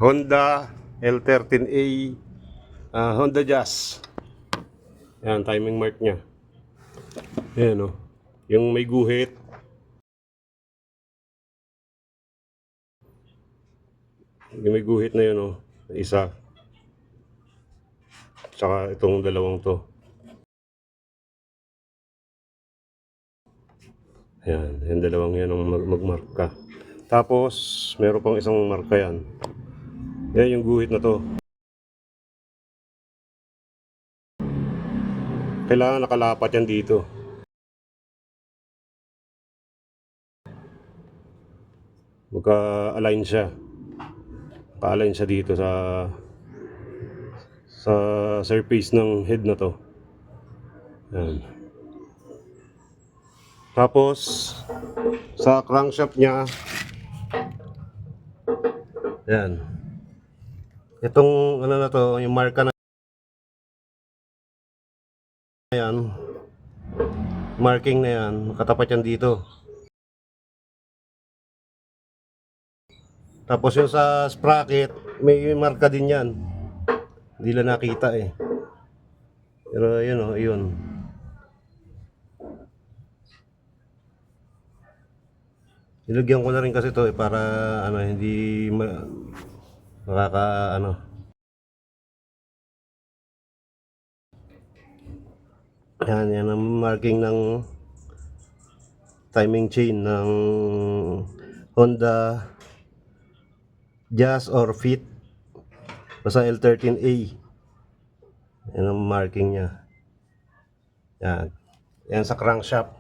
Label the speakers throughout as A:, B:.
A: Honda L13A, Honda Jazz. Yan, timing mark niya. Ayan o, yung may guhit. Yung may guhit na yun o, isa. Tsaka itong dalawang to. Ayan, yung dalawang yan ang magmarka. Tapos, meron pang isang marka yan. Yan yung guhit na to. Kailangan nakalapat yan dito. Magka-align siya. Naka-align siya dito sa surface ng head na to. Yan. Tapos, sa crankshaft niya, yan. Itong ano na to, yung marka na yan, marking na yan, katapat yan dito. Tapos yung sa sprocket, may marka din yan. Hindi lang nakita eh. Pero yun o, yun. Nilagyan ko na rin kasi to eh, para ano, hindi nakaka ano. Yan ang marking ng timing chain ng Honda Jazz or Fit. Basta L13A. Yan ang marking niya. Yan. Yan sa crankshaft.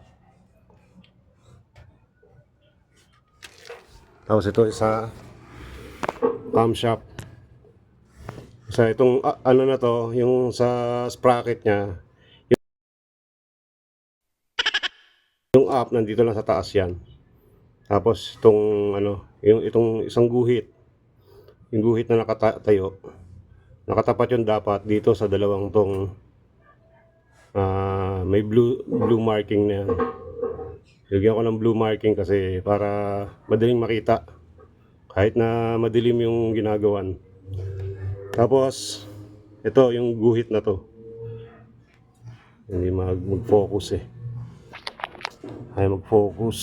A: Tapos ito sa camshaft. Sa itong ano na to, yung sa sprocket niya, yung up nandito lang sa taas yan. Tapos itong ano, itong isang guhit, yung guhit na nakatayo, nakatapat yun dapat dito sa dalawang tong may blue marking na yan. Lagyan ko ng blue marking kasi para madaling makita kahit na madilim yung ginagawan. Tapos ito yung guhit na to, hindi mag-focus eh. Ay mag-focus.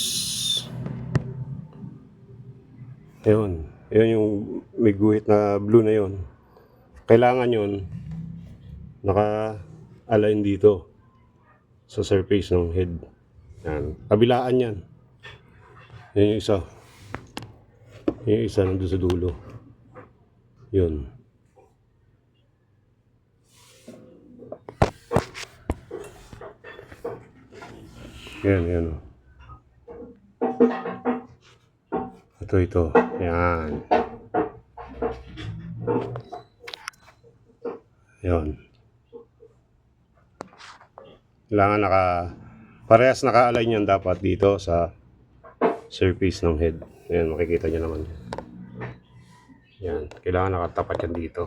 A: Ayun, yun yung may guhit na blue na yun. Kailangan yun naka-align dito sa surface ng head. Yan, kabilaan yan. Yan yung isa. Yung isa nandun sa dulo. Yun. Yan. Ito. Yan. Yun. Kailangan parehas naka-align yan dapat dito sa surface ng head. Ayan, makikita nyo naman. Yan, kailangan nakatapat yan dito.